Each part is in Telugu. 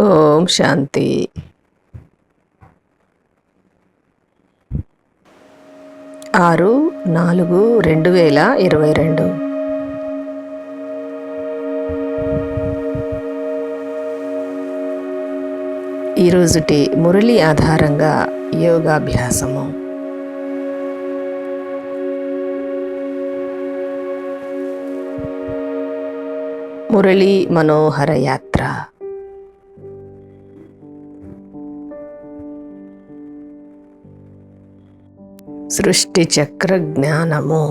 ఓం శాంతి. 6/4/2022. ఈరోజుటి మురళి ఆధారంగా యోగాభ్యాసము. మురళి మనోహర యాత్ర. సృష్టి చక్ర జ్ఞానము.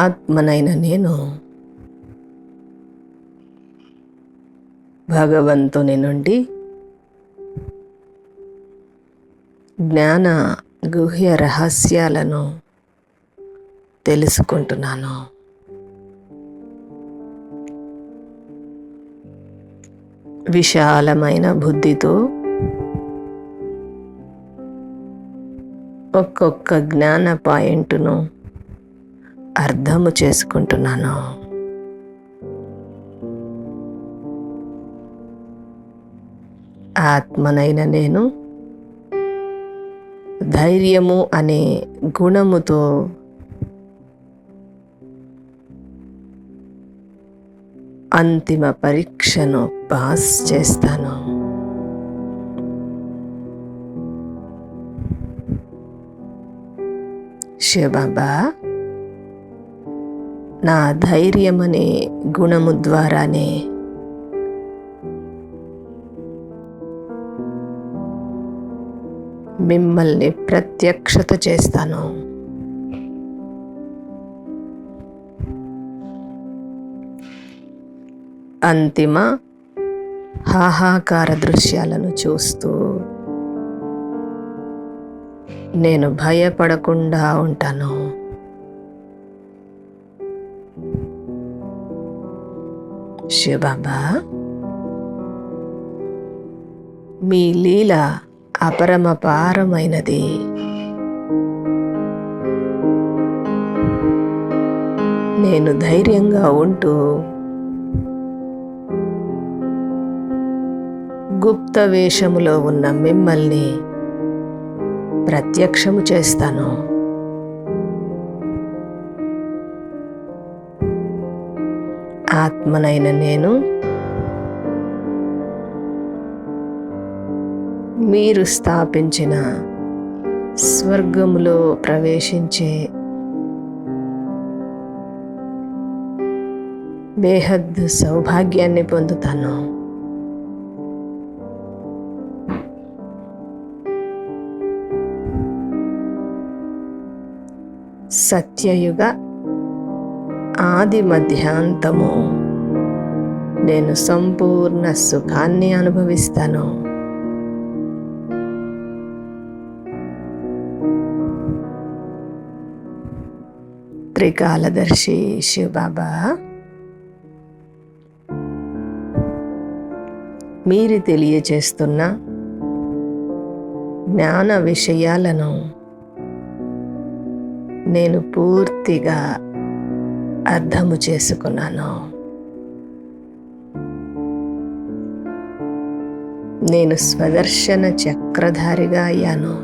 ఆత్మనైన నేను భగవంతుని నుండి జ్ఞాన గుహ్య రహస్యాలను తెలుసుకుంటున్నాను. విశాలమైన బుద్ధితో ఒక్కొక్క జ్ఞాన పాయింట్ను అర్థము చేసుకుంటున్నాను. ఆత్మనైన నేను ధైర్యము అనే గుణముతో అంతిమ పరీక్షను పాస్ చేస్తాను. శివబాబా, నా ధైర్యమనే గుణము ద్వారానే మిమ్మల్ని ప్రత్యక్షత చేస్తాను. అంతిమ హాహాకార దృశ్యాలను చూస్తూ నేను భయపడకుండా ఉంటాను. శివబాబా, మీ లీల అపరమపారమైనది. నేను ధైర్యంగా ఉంటూ గుప్త వేషములో ఉన్న మిమ్మల్ని ప్రత్యక్షము చేస్తాను. ఆత్మనైన నేను మీరు స్థాపించిన స్వర్గములో ప్రవేశించే బేహద్దు సౌభాగ్యాన్ని పొందుతాను. సత్యయుగ ఆది మధ్యాంతము నేను సంపూర్ణ సుఖాన్ని అనుభవిస్తాను. త్రికాలదర్శి శివబాబా, మీరు తెలియచేస్తున్న జ్ఞాన విషయాలను నేను పూర్తిగా అర్థము చేసుకున్నాను. నేను స్వదర్శన చక్రధారిగా అయ్యాను.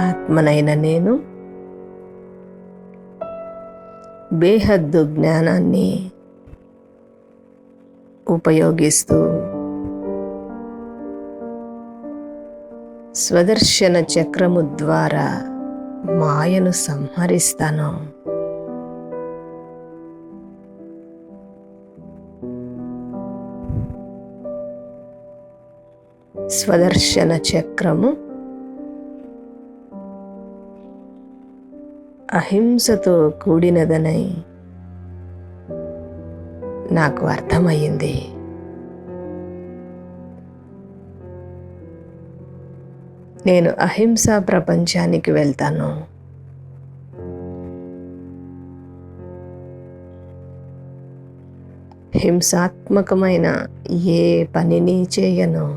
ఆత్మనైన నేను బేహద్దు జ్ఞానాన్ని ఉపయోగిస్తూ స్వదర్శన చక్రము ద్వారా మాయను సంహరిస్తాను. స్వదర్శన చక్రము అహింసతో కూడినదనై నాకు అర్థమయ్యింది. నేను అహింసా ప్రపంచానికి వెళ్తాను. హింసాత్మకమైన ఏ పనిని చేయను.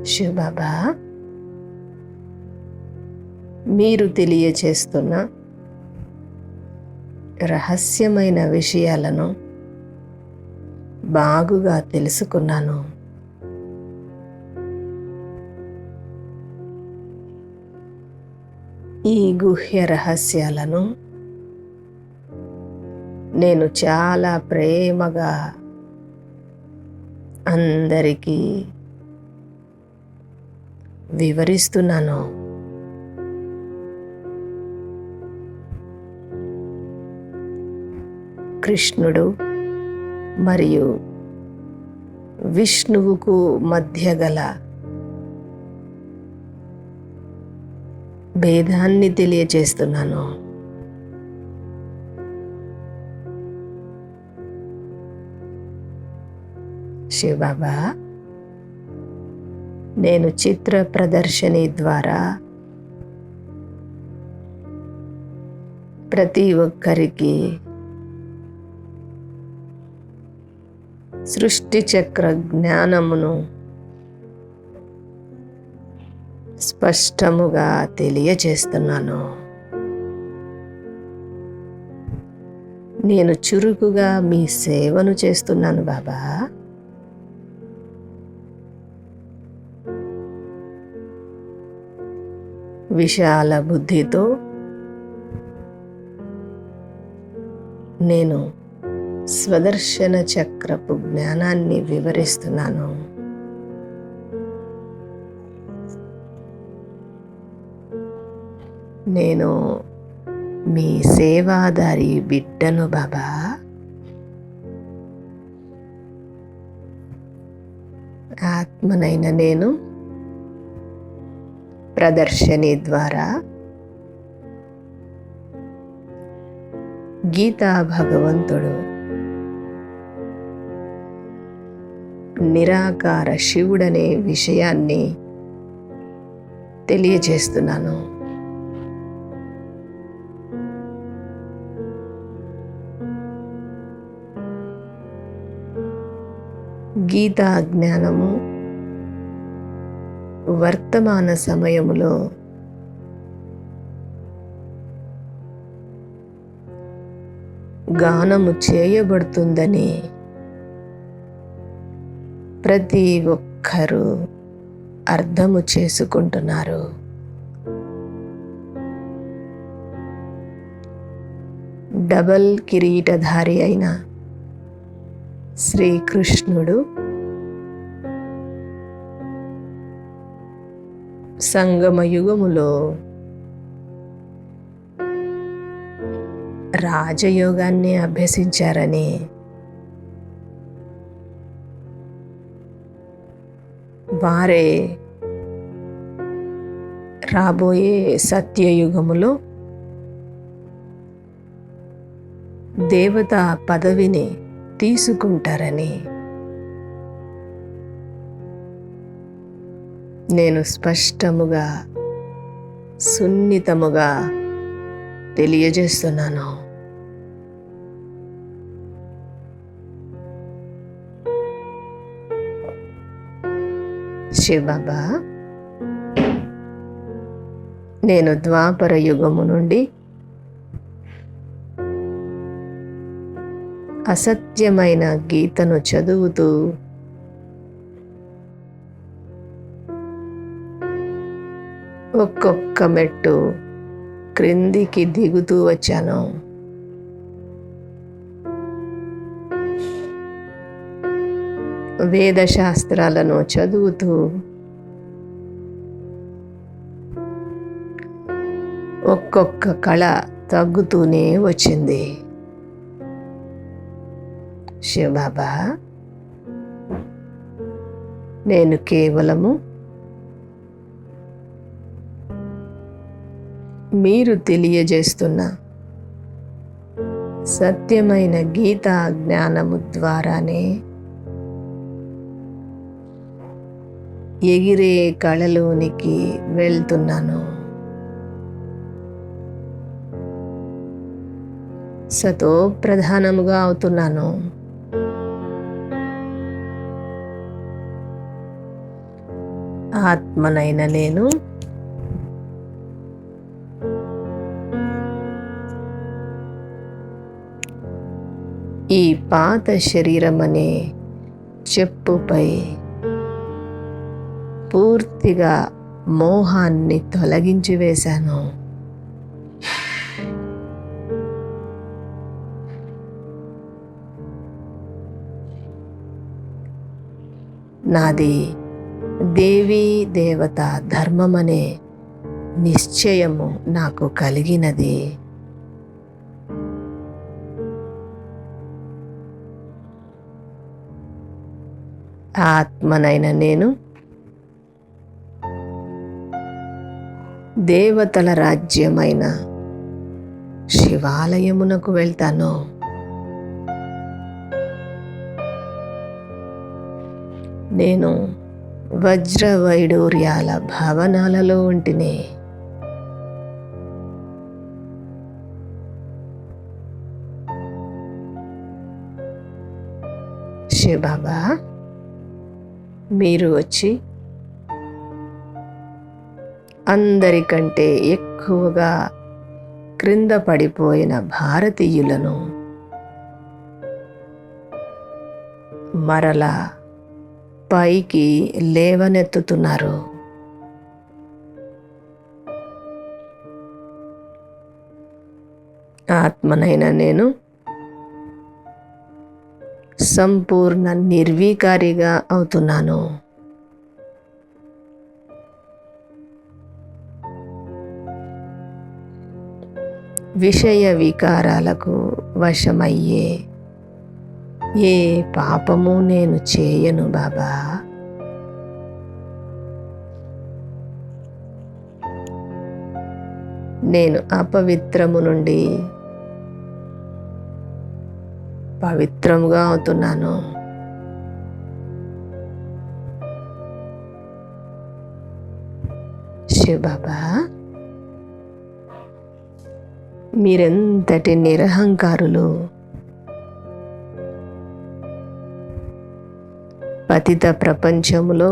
శివబాబా, మీరు తెలియచేస్తున్న రహస్యమైన విషయాలను బాగుగా తెలుసుకున్నాను. ఈ గుహ్య రహస్యాలను నేను చాలా ప్రేమగా అందరికీ వివరిస్తున్నాను. కృష్ణుడు మరియు విష్ణువుకు మధ్య గల భేదాన్ని తెలియచేస్తున్నాను. శివబాబా, నేను చిత్ర ప్రదర్శని ద్వారా ప్రతి ఒక్కరికి సృష్టి చక్ర జ్ఞానమును స్పష్టముగా తెలియజేస్తున్నాను. నేను చురుకుగా మీ సేవను చేస్తున్నాను బాబా. విశాల బుద్ధితో నేను స్వదర్శన చక్రపు జ్ఞానాన్ని వివరిస్తున్నాను. నేను మీ సేవాదారి బిడ్డను బాబా. ఆత్మనైన నేను ప్రదర్శని ద్వారా గీతా భగవంతుడు నిరాకార శివుడనే విషయాన్ని తెలియజేస్తున్నాను. గీతా జ్ఞానము వర్తమాన సమయములో గానము చేయబడుతుందని ప్రతి ఒక్కరూ అర్థము చేసుకుంటున్నారు. డబల్ కిరీటధారి అయిన శ్రీకృష్ణుడు సంగమయుగములో రాజయోగాన్ని అభ్యసించారని వారే రాబోయే సత్యయుగములో దేవతా పదవిని తీసుకుంటారని నేను స్పష్టముగా సున్నితముగా తెలియజేస్తున్నాను. శివబాబా, నేను ద్వాపర యుగము నుండి అసత్యమైన గీతను చదువుతూ ఒక్కొక్క మెట్టు క్రిందికి దిగుతూ వచ్చాను. వేదశాస్త్రాలను చదువుతూ ఒక్కొక్క కళ తగ్గుతూనే వచ్చింది. శివబాబా, నేను కేవలము మీరు తెలియజేస్తున్న సత్యమైన గీతా జ్ఞానము ద్వారానే ఎగిరే కళలోనికి వెళ్తున్నాను. సతో ప్రధానముగా అవుతున్నాను. ఆత్మనైన నేను ఈ పాత శరీరమనే చెప్పుపై పూర్తిగా మోహాన్ని తొలగించి వేశాను. నాది దేవీ దేవత ధర్మమనే నిశ్చయము నాకు కలిగినది. ఆత్మనైన నేను దేవతల రాజ్యమైన శివాలయమునకు వెళ్తాను. నేను వజ్ర వైడూర్యాల భవనాలలో ఉంటిని. శివబాబా, మీరు వచ్చి అందరికంటే ఎక్కువగా క్రింద పడిపోయిన భారతీయులను మరలా పైకి లేవనెత్తుతున్నారు. ఆత్మనైన నేను సంపూర్ణ నిర్వీకారిగా అవుతున్నాను. విషయ వికారాలకు వశమయ్యే ఏ పాపము నేను చేయను బాబా. నేను అపవిత్రము నుండి పవిత్రముగా అవుతున్నాను. శివబాబా, మీరెంతటి నిరహంకారులు. పతిత ప్రపంచములో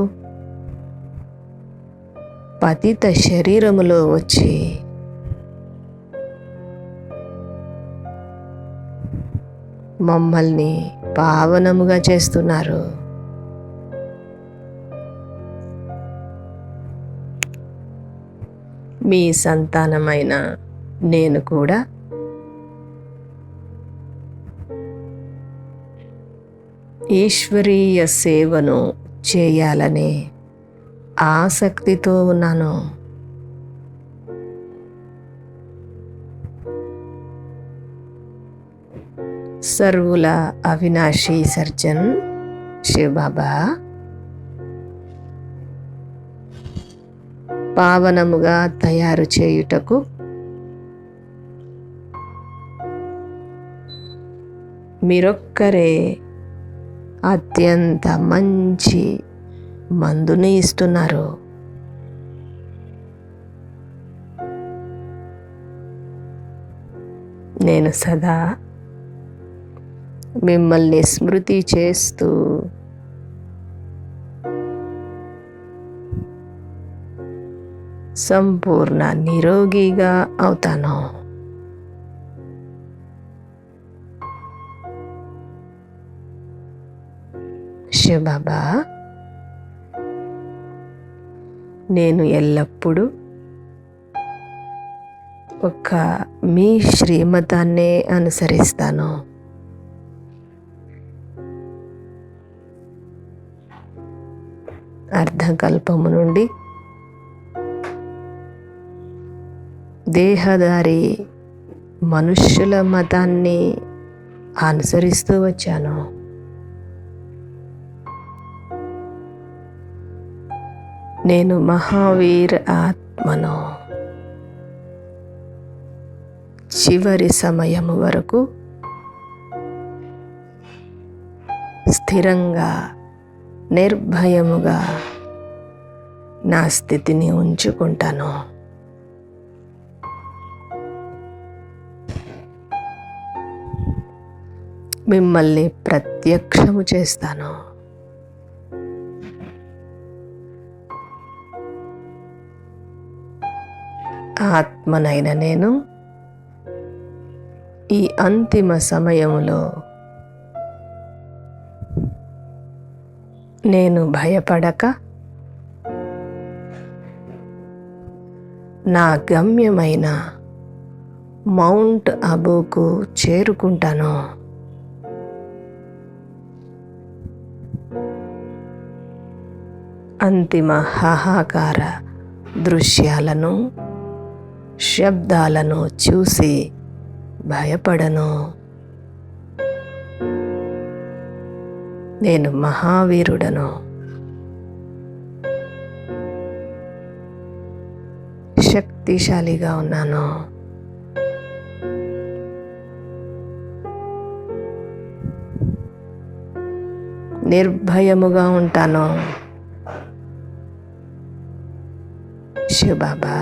పతిత శరీరములో వచ్చి మమ్మల్ని పావనముగా చేస్తున్నారు. మీ సంతానమైన నేను కూడా ఈశ్వరీయ సేవను చేయాలనే ఆసక్తితో ఉన్నాను. సర్వుల అవినాశీ సర్జన్ శివబాబా, పావనముగా తయారు చేయుటకు మీరొక్కరే అత్యంత మంచి మందుని ఇస్తున్నారు. నేను సదా మిమ్మల్ని స్మృతి చేస్తూ సంపూర్ణ నిరోగిగా అవుతాను. శివబాబా, నేను ఎల్లప్పుడూ ఒక్క మీ శ్రీమతాన్నే అనుసరిస్తాను. అర్ధకల్పము నుండి దేహదారి మనుష్యుల మతాన్ని అనుసరిస్తూ వచ్చాను. నేను మహావీర్ ఆత్మను. చివరి సమయము వరకు స్థిరంగా నిర్భయముగా నా స్థితిని ఉంచుకుంటాను. మిమ్మల్ని ప్రత్యక్షము చేస్తాను. ఆత్మనైన నేను ఈ అంతిమ సమయంలో నేను భయపడక నా గమ్యమైన మౌంట్ అబూకు చేరుకుంటాను. అంతిమ హాహాకార దృశ్యాలను, శబ్దాలను చూసి భయపడను. నేను మహావీరుడను. శక్తిశాలిగా ఉన్నాను. నిర్భయముగా ఉంటాను. శివబాబా,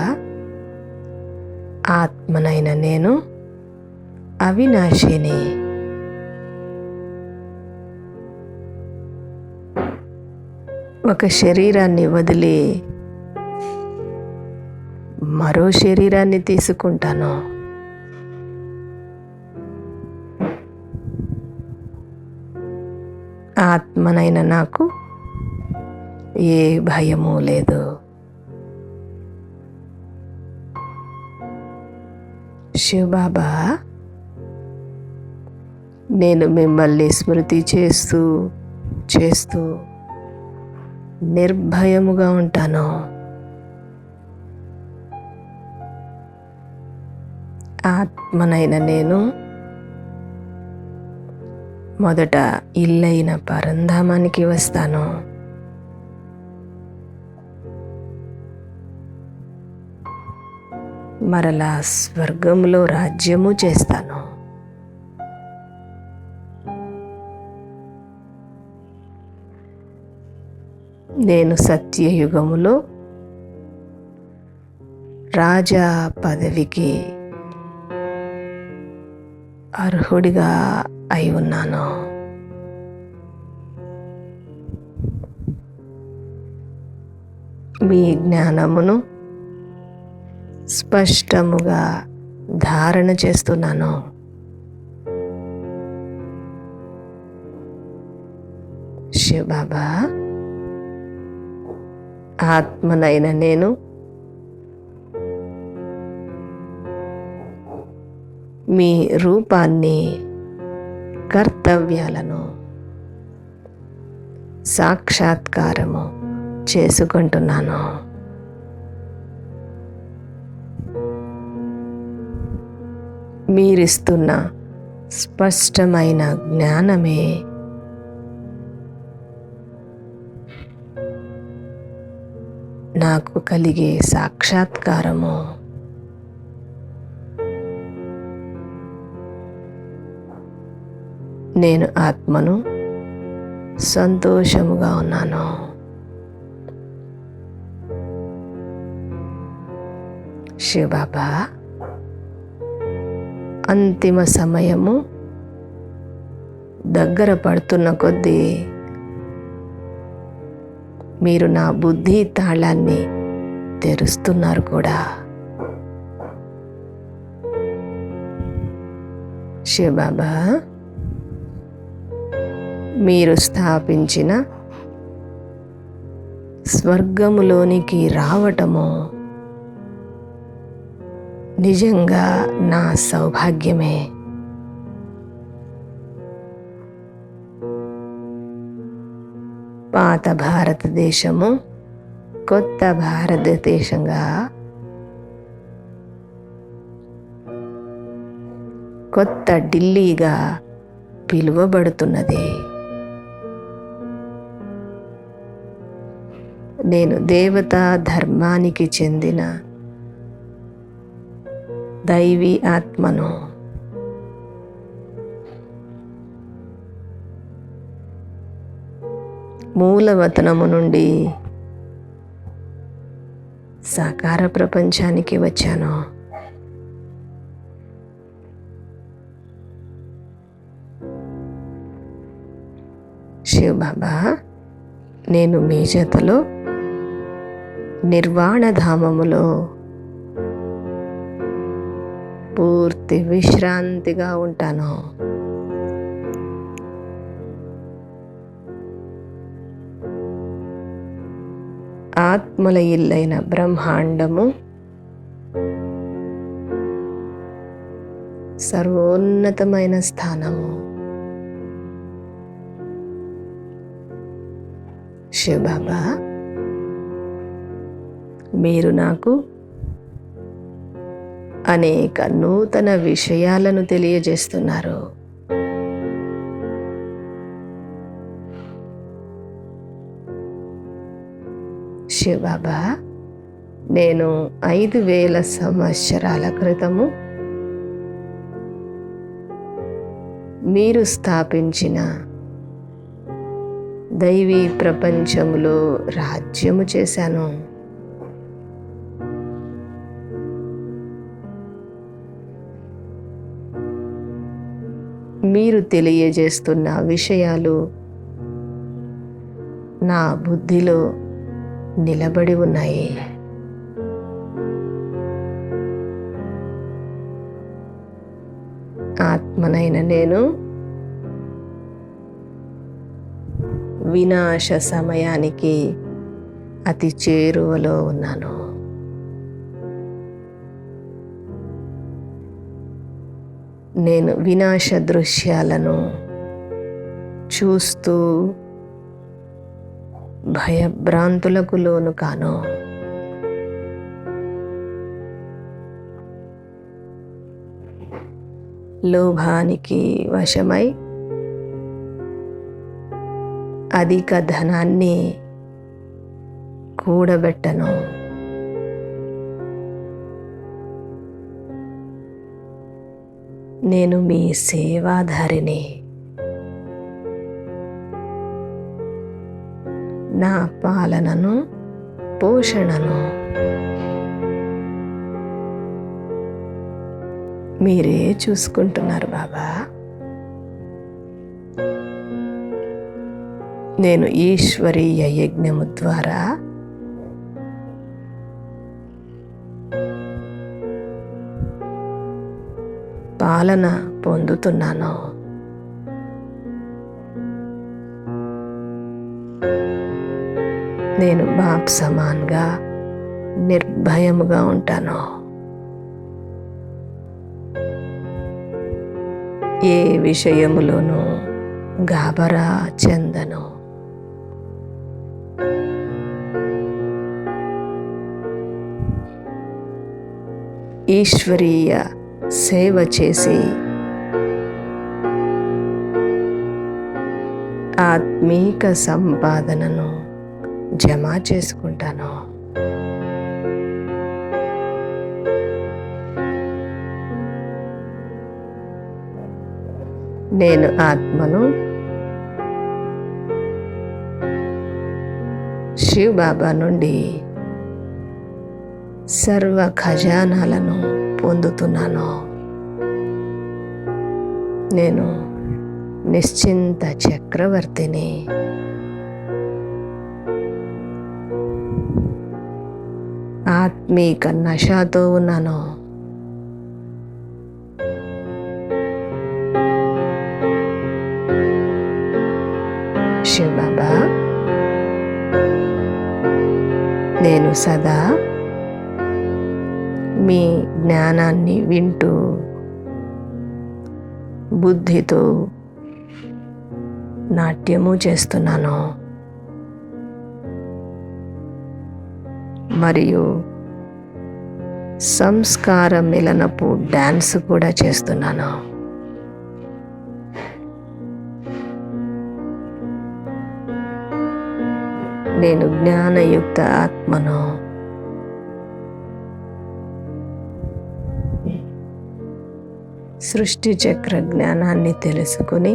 ఆత్మనైన నేను అవినాశిని. ఒక శరీరాన్ని వదిలి మరో శరీరాన్ని తీసుకుంటాను. ఆత్మనైన నాకు ఏ భయము లేదు. శివబాబా, నేను మిమ్మల్ని స్మృతి చేస్తూ చేస్తూ నిర్భయముగా ఉంటాను. ఆత్మనైన నేను మొదట ఇల్లైన పరంధామానికి వస్తాను. మరలా స్వర్గంలో రాజ్యము చేస్తాను. నేను సత్యయుగములో రాజా పదవికి అర్హుడిగా అయి ఉన్నాను. మీ జ్ఞానమును స్పష్టముగా ధారణ చేస్తున్నాను. శివబాబా, ఆత్మనైన నేను మీ రూపాన్ని, కర్తవ్యాలను సాక్షాత్కారము చేసుకుంటున్నాను. మీరిస్తున్న స్పష్టమైన జ్ఞానమే నాకు కలిగే సాక్షాత్కారము. నేను ఆత్మను, సంతోషముగా ఉన్నాను. శివబాబా, అంతిమ సమయము దగ్గర పడుతున్న కొద్దీ మీరు నా బుద్ధి తాళాన్ని తెరుస్తున్నారు కూడా. శివబాబా, మీరు స్థాపించిన స్వర్గములోనికి రావటము నిజంగా నా సౌభాగ్యమే. పాత భారతదేశము కొత్త భారతదేశంగా, కొత్త ఢిల్లీగా పిలువబడుతున్నది. నేను దేవతా ధర్మానికి చెందిన దైవీ ఆత్మను. మూలవతనము నుండి సాకార ప్రపంచానికి వచ్చాను. శివబాబా, నేను మీ జతలో నిర్వాణధామములో పూర్తి విశ్రాంతిగా ఉంటాను. ఆత్మల ఇల్లైన బ్రహ్మాండము సర్వోన్నతమైన స్థానము. శివబాబా, మీరు నాకు అనేక నూతన విషయాలను తెలియజేస్తున్నారు. శివబాబా, నేను 5000 సంవత్సరాల క్రితము మీరు స్థాపించిన దైవీ ప్రపంచములో రాజ్యము చేశాను. మీరు తెలియజేస్తున్న విషయాలు నా బుద్ధిలో నిలబడి ఉన్నాయి. ఆత్మనైన నేను వినాశ సమయానికి అతి చేరువలో ఉన్నాను. నేను వినాశ దృశ్యాలను చూస్తూ భయభ్రాంతులకు లోను కాను. లోభానికి వశమై అధిక ధనాన్ని కూడబెట్టను. నేను మీ సేవాధారిని. నా పాలనను, పోషణను మీరే చూసుకుంటున్నారు బాబా. నేను ఈశ్వరీయ యజ్ఞము ద్వారా పాలన పొందుతున్నాను. నేను బాప్ సమాన్గా నిర్భయముగా ఉంటాను. ఏ విషయములోనూ గాబరా చెందను. ఈశ్వరీయ సేవ చేసి ఆత్మీక సంపాదనను జమ చేసుకుంటాను. నేను ఆత్మను శివ్ బాబా నుండి సర్వ ఖజానాలను పొందుతున్నాను. నేను నిశ్చింత చక్రవర్తిని. ఆత్మీక నషాతో ఉన్నాను. శివబాబా, నేను సదా మీ జ్ఞానాన్ని వింటూ బుద్ధితో నాట్యము చేస్తున్నాను. మరియు సంస్కార మిలనపు డాన్స్ కూడా చేస్తున్నాను. నేను జ్ఞానయుక్త ఆత్మను. సృష్టి చక్ర జ్ఞానాన్ని తెలుసుకుని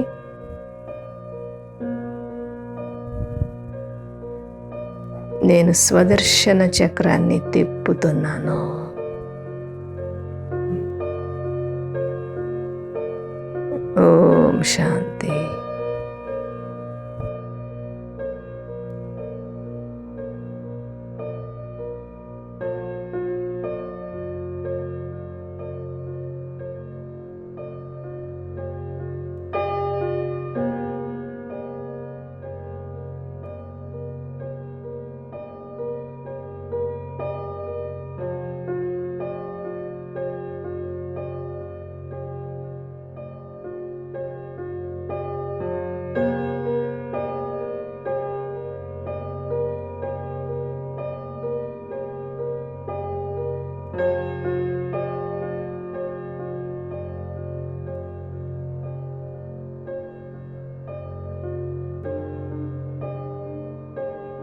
నేను స్వదర్శన చక్రాన్ని తిప్పుతున్నాను. ఓం శాంతి.